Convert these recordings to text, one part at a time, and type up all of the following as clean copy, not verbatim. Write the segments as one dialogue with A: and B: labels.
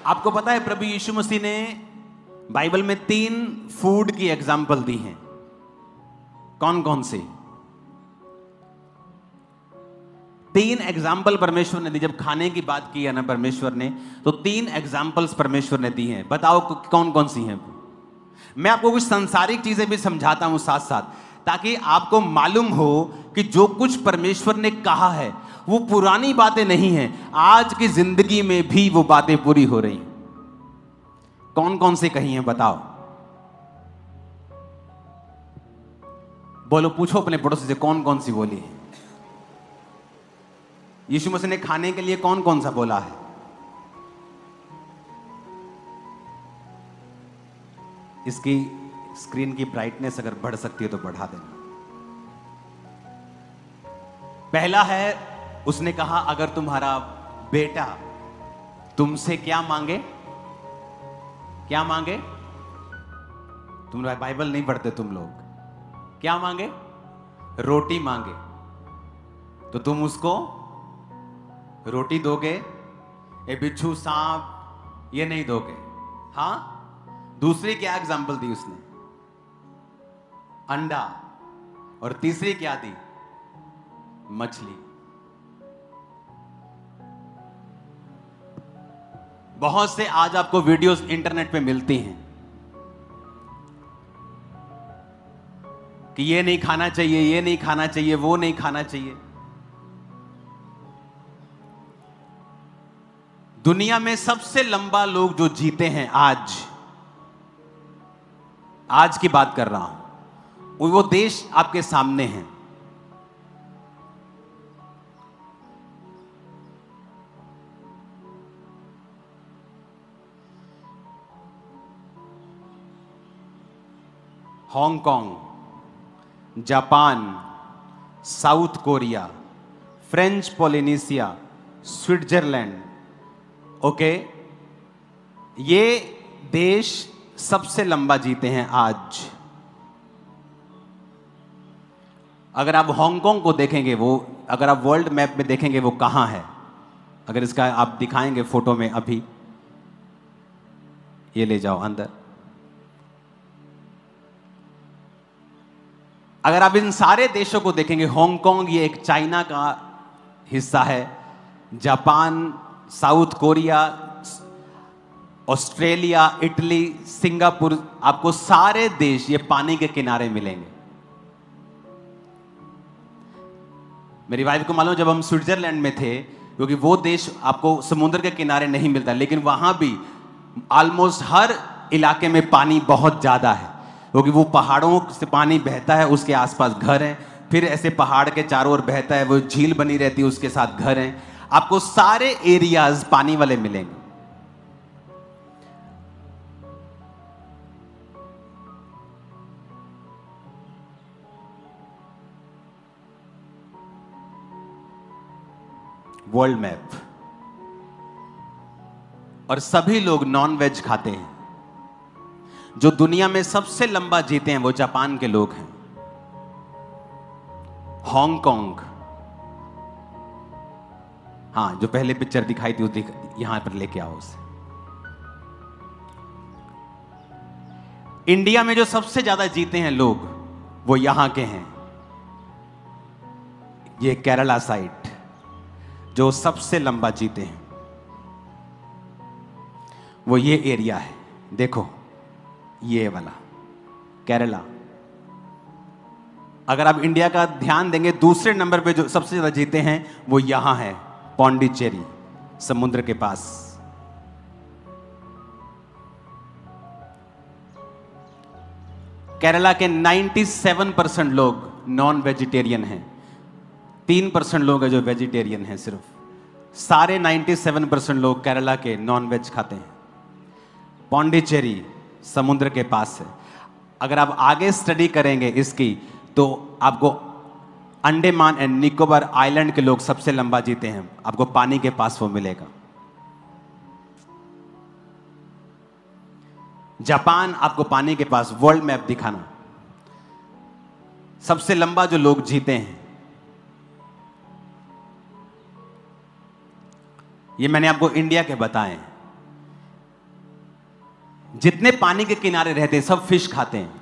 A: आपको पता है प्रभु यीशु मसीह ने बाइबल में 3 फूड की एग्जाम्पल दी हैं। कौन कौन सी 3 एग्जाम्पल परमेश्वर ने दी? जब खाने की बात की है ना परमेश्वर ने, तो 3 एग्जाम्पल्स परमेश्वर ने दी हैं। बताओ कौन कौन सी हैं? मैं आपको कुछ सांसारिक चीजें भी समझाता हूं साथ साथ, ताकि आपको मालूम हो कि जो कुछ परमेश्वर ने कहा है वो पुरानी बातें नहीं हैं, आज की जिंदगी में भी वो बातें पूरी हो रही हैं। कौन कौन सी कही हैं बताओ? बोलो, पूछो अपने पड़ोसी से कौन कौन सी बोली है। यीशु मसीह ने खाने के लिए कौन कौन सा बोला है? इसकी स्क्रीन की ब्राइटनेस अगर बढ़ सकती है तो बढ़ा देना। पहला है, उसने कहा अगर तुम्हारा बेटा तुमसे क्या मांगे, क्या मांगे? तुम बाइबल नहीं पढ़ते तुम लोग। क्या मांगे? रोटी मांगे तो तुम उसको रोटी दोगे? ये बिच्छू सांप ये नहीं दोगे। हां, दूसरी क्या एग्जाम्पल दी उसने? अंडा। और तीसरी क्या दी? मछली। बहुत से आज आपको वीडियोस इंटरनेट पे मिलती हैं कि ये नहीं खाना चाहिए, ये नहीं खाना चाहिए, वो नहीं खाना चाहिए। दुनिया में सबसे लंबा लोग जो जीते हैं आज की बात कर रहा हूं, वो देश आपके सामने हैं। Hong Kong, Japan, south Korea, French Polynesia, Switzerland. Okay, ये देश सबसे लंबा जीते हैं आज। अगर आप हांगकांग को देखेंगे, वो अगर आप वर्ल्ड मैप में देखेंगे वो कहां है, अगर इसका आप दिखाएंगे फोटो में अभी, ये ले जाओ अंदर। अगर आप इन सारे देशों को देखेंगे, हांगकांग ये एक चाइना का हिस्सा है, Japan, south Korea, Australia, Italy, Singapore, आपको सारे देश ये पानी के किनारे मिलेंगे। मेरी वाइफ को मालूम, जब हम स्विट्जरलैंड में थे, क्योंकि वो देश आपको समुद्र के किनारे नहीं मिलता, लेकिन वहां भी ऑलमोस्ट हर इलाके में पानी बहुत ज्यादा है, क्योंकि वो पहाड़ों से पानी बहता है, उसके आसपास घर हैं, फिर ऐसे पहाड़ के चारों ओर बहता है, वो झील बनी रहती है, उसके साथ घर हैं। आपको सारे एरियाज पानी वाले मिलेंगे। World map. और सभी लोग नॉन वेज खाते हैं। जो दुनिया में सबसे लंबा जीते हैं वो जापान के लोग हैं। हांगकांग, हाँ, जो पहले पिक्चर दिखाई थी यहां पर लेके आओ उसे। इंडिया में जो सबसे ज्यादा जीते हैं लोग वो यहां के हैं। ये केरला साइड जो सबसे लंबा जीते हैं, वो ये एरिया है। देखो ये वाला केरला। अगर आप इंडिया का ध्यान देंगे, दूसरे नंबर पे जो सबसे ज्यादा जीते हैं वो यहां है, पौंडीचेरी, समुद्र के पास। केरला के 97% लोग नॉन वेजिटेरियन हैं। 3% लोग हैं जो वेजिटेरियन हैं सिर्फ। सारे 97% लोग केरला के नॉन वेज खाते हैं। पौंडीचेरी समुद्र के पास है। अगर आप आगे स्टडी करेंगे इसकी, तो आपको अंडमान एंड निकोबार आइलैंड के लोग सबसे लंबा जीते हैं। आपको पानी के पास वो मिलेगा। जापान आपको पानी के पास। वर्ल्ड मैप दिखाना, सबसे लंबा जो लोग जीते हैं, ये मैंने आपको इंडिया के बताए। जितने पानी के किनारे रहते हैं सब फिश खाते हैं।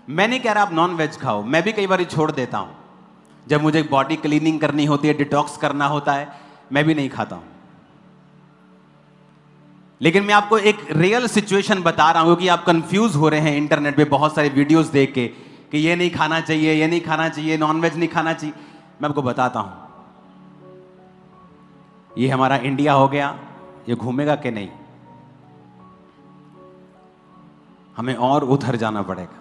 A: मैं नहीं कह रहा आप नॉन वेज खाओ, मैं भी कई बार छोड़ देता हूं। जब मुझे बॉडी क्लीनिंग करनी होती है, डिटॉक्स करना होता है, मैं भी नहीं खाता हूं। लेकिन मैं आपको एक रियल सिचुएशन बता रहा हूं कि आप कंफ्यूज हो रहे हैं इंटरनेट पे बहुत सारे वीडियोस देख के कि ये नहीं खाना चाहिए, ये नहीं खाना चाहिए, नॉनवेज नहीं खाना चाहिए। मैं आपको बताता हूं, ये हमारा इंडिया हो गया, ये घूमेगा कि नहीं? हमें और उधर जाना पड़ेगा।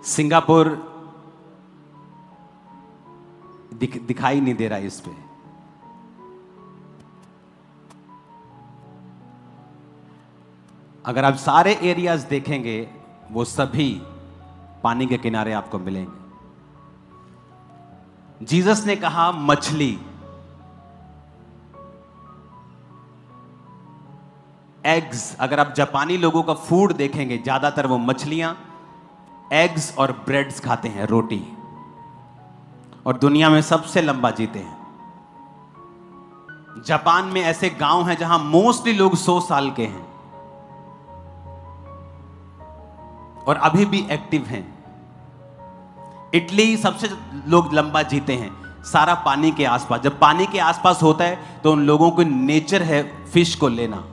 A: सिंगापुर दिखाई नहीं दे रहा इस पे। अगर आप सारे एरियाज देखेंगे वो सभी पानी के किनारे आपको मिलेंगे। जीसस ने कहा मछली, एग्स, अगर आप जापानी लोगों का फूड देखेंगे ज्यादातर वो मछलियां, एग्स और ब्रेड्स खाते हैं, रोटी, और दुनिया में सबसे लंबा जीते हैं। जापान में ऐसे गांव हैं जहां मोस्टली लोग 100 साल के हैं और अभी भी एक्टिव हैं। इटली सबसे लोग लंबा जीते हैं, सारा पानी के आसपास। जब पानी के आसपास होता है तो उन लोगों को नेचर है फिश को लेना।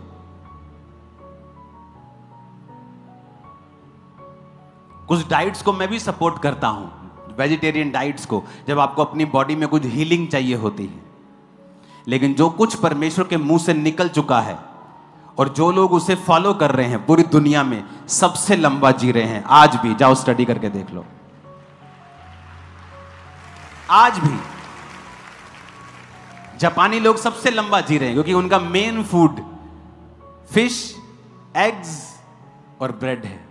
A: कुछ डाइट्स को मैं भी सपोर्ट करता हूं, वेजिटेरियन डाइट्स को, जब आपको अपनी बॉडी में कुछ हीलिंग चाहिए होती है। लेकिन जो कुछ परमेश्वर के मुंह से निकल चुका है और जो लोग उसे फॉलो कर रहे हैं, पूरी दुनिया में सबसे लंबा जी रहे हैं आज भी। जाओ स्टडी करके देख लो, आज भी जापानी लोग सबसे लंबा जी रहे हैं क्योंकि उनका मेन फूड फिश, एग्स और ब्रेड है।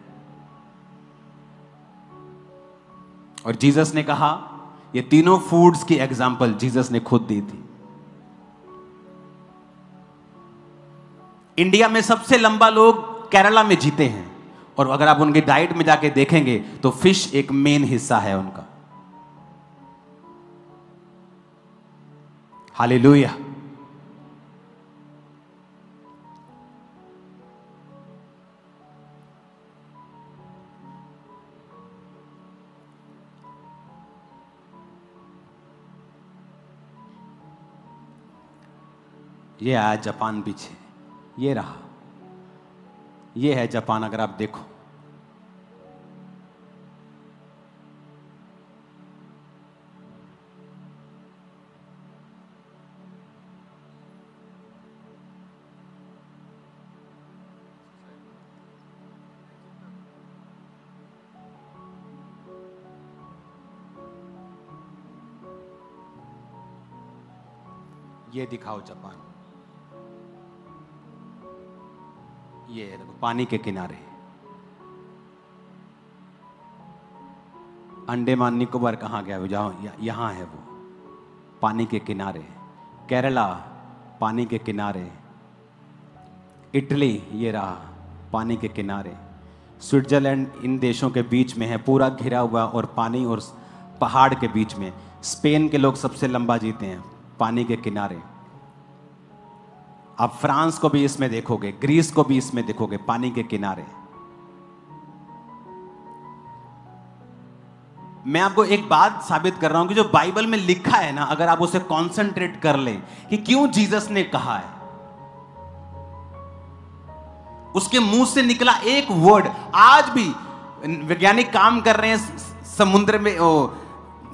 A: और जीसस ने कहा, ये तीनों फूड्स की एग्जाम्पल जीसस ने खुद दी थी। इंडिया में सबसे लंबा लोग केरला में जीते हैं, और अगर आप उनकी डाइट में जाके देखेंगे तो फिश एक मेन हिस्सा है उनका। हालेलुया। ये आया जापान पीछे, ये रहा, ये है जापान। अगर आप देखो, ये दिखाओ जापान, ये देखो पानी के किनारे। अंडमान निकोबार कहाँ गया वो? जाओ, यहां है वो, पानी के किनारे। केरला पानी के किनारे, इटली ये रहा पानी के किनारे, स्विट्जरलैंड इन देशों के बीच में है, पूरा घिरा हुआ और पानी और पहाड़ के बीच में। स्पेन के लोग सबसे लंबा जीते हैं पानी के किनारे। आप फ्रांस को भी इसमें देखोगे, ग्रीस को भी इसमें देखोगे, पानी के किनारे। मैं आपको एक बात साबित कर रहा हूं कि जो बाइबल में लिखा है ना, अगर आप उसे कॉन्सेंट्रेट कर लें कि क्यों जीसस ने कहा है, उसके मुंह से निकला एक वर्ड। आज भी वैज्ञानिक काम कर रहे हैं समुद्र में,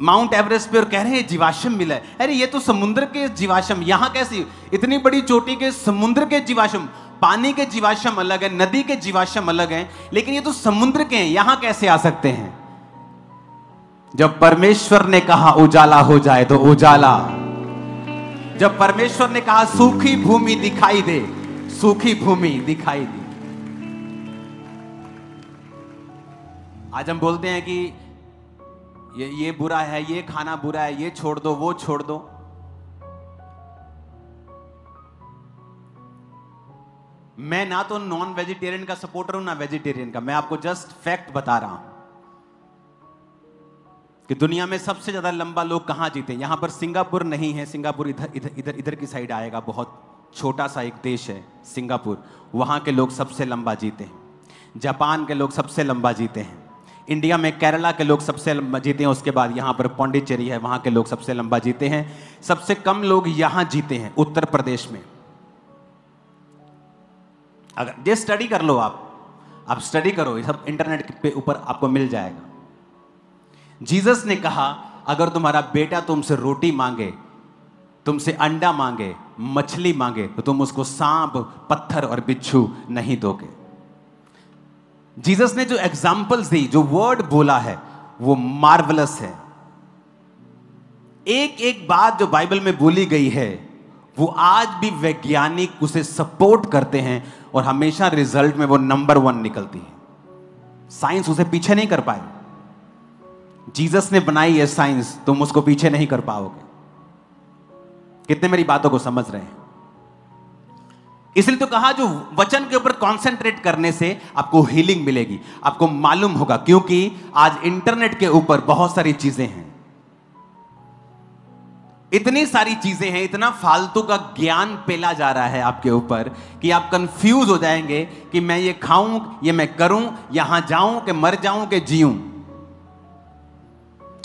A: माउंट एवरेस्ट पे, और कह रहे हैं जीवाश्म मिला है। अरे ये तो समुद्र के जीवाश्म, यहां कैसी इतनी बड़ी चोटी के समुद्र के जीवाश्म? पानी के जीवाश्म अलग है, नदी के जीवाश्म अलग हैं, लेकिन ये तो समुद्र के हैं, यहां कैसे आ सकते हैं? जब परमेश्वर ने कहा उजाला हो जाए तो उजाला, जब परमेश्वर ने कहा सूखी भूमि दिखाई दे, सूखी भूमि दिखाई दी। आज हम बोलते हैं कि ये बुरा है, ये खाना बुरा है, ये छोड़ दो, वो छोड़ दो। मैं ना तो नॉन वेजिटेरियन का सपोर्टर हूं ना वेजिटेरियन का, मैं आपको जस्ट फैक्ट बता रहा हूं कि दुनिया में सबसे ज्यादा लंबा लोग कहां जीते। यहां पर सिंगापुर नहीं है, सिंगापुर इधर इधर इधर इधर की साइड आएगा, बहुत छोटा सा एक देश है सिंगापुर, वहाँ के लोग सबसे लंबा जीते हैं। जापान के लोग सबसे लंबा जीते हैं। इंडिया में केरला के लोग सबसे लंबा जीते हैं। उसके बाद यहाँ पर पौंडीचेरी है, वहाँ के लोग सबसे लंबा जीते हैं। सबसे कम लोग यहाँ जीते हैं उत्तर प्रदेश में। अगर ये स्टडी कर लो, आप स्टडी करो, ये सब इंटरनेट पे ऊपर आपको मिल जाएगा। जीसस ने कहा अगर तुम्हारा बेटा तुमसे रोटी मांगे, तुमसे अंडा मांगे, मछली मांगे, तो तुम उसको सांप, पत्थर और बिच्छू नहीं दोगे। जीसस ने जो एग्जाम्पल्स दी, जो वर्ड बोला है, वो मार्वलस है। एक एक बात जो बाइबल में बोली गई है, वो आज भी वैज्ञानिक उसे सपोर्ट करते हैं और हमेशा रिजल्ट में वो नंबर 1 निकलती है। साइंस उसे पीछे नहीं कर पाए। जीसस ने बनाई है साइंस, तुम उसको पीछे नहीं कर पाओगे। कितने मेरी बातों को समझ रहे हैं? इसलिए तो कहा जो वचन के ऊपर कंसंट्रेट करने से आपको हीलिंग मिलेगी, आपको मालूम होगा, क्योंकि आज इंटरनेट के ऊपर बहुत सारी चीजें हैं, इतनी सारी चीजें हैं, इतना फालतू का ज्ञान पेला जा रहा है आपके ऊपर कि आप कंफ्यूज हो जाएंगे कि मैं ये खाऊं, ये मैं करूं, यहां जाऊं कि मर जाऊं कि जीऊं।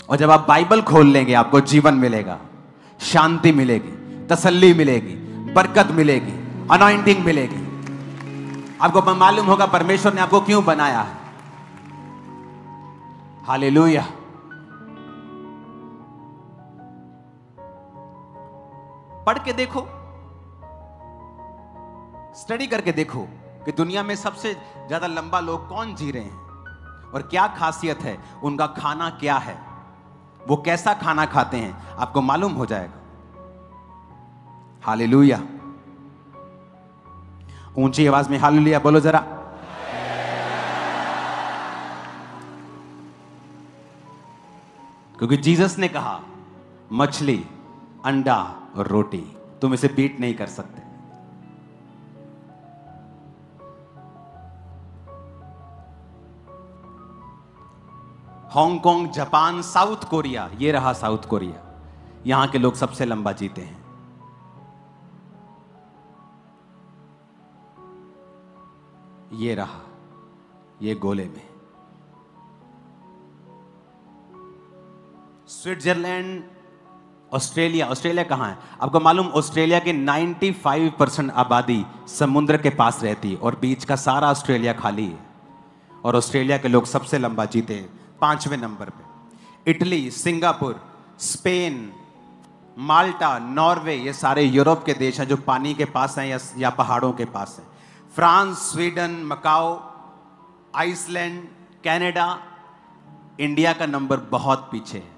A: और जब आप बाइबल खोल लेंगे, आपको जीवन मिलेगा, शांति मिलेगी, तसल्ली मिलेगी, बरकत मिलेगी, अनॉइंटिंग मिलेगी। आपको मालूम होगा परमेश्वर ने आपको क्यों बनाया है। हालेलुया। पढ़ के देखो, स्टडी करके देखो कि दुनिया में सबसे ज्यादा लंबा लोग कौन जी रहे हैं और क्या खासियत है, उनका खाना क्या है, वो कैसा खाना खाते हैं, आपको मालूम हो जाएगा। हालेलुया। ऊंची आवाज में हालेलुया बोलो जरा। क्योंकि जीसस ने कहा मछली, अंडा और रोटी, तुम इसे बीट नहीं कर सकते। हांगकांग, जापान, साउथ कोरिया, ये रहा साउथ कोरिया, यहां के लोग सबसे लंबा जीते हैं। ये रहा, ये गोले में। स्विट्जरलैंड, ऑस्ट्रेलिया, ऑस्ट्रेलिया कहां है आपको मालूम? ऑस्ट्रेलिया की 95% आबादी समुद्र के पास रहती है और बीच का सारा ऑस्ट्रेलिया खाली है। और ऑस्ट्रेलिया के लोग सबसे लंबा जीते हैं 5वें नंबर पे। इटली, सिंगापुर, स्पेन, माल्टा, नॉर्वे, ये सारे यूरोप के देश हैं जो पानी के पास हैं या पहाड़ों के पास हैं। France, Sweden, Macau, Iceland, Canada, India का नंबर बहुत पीछे है।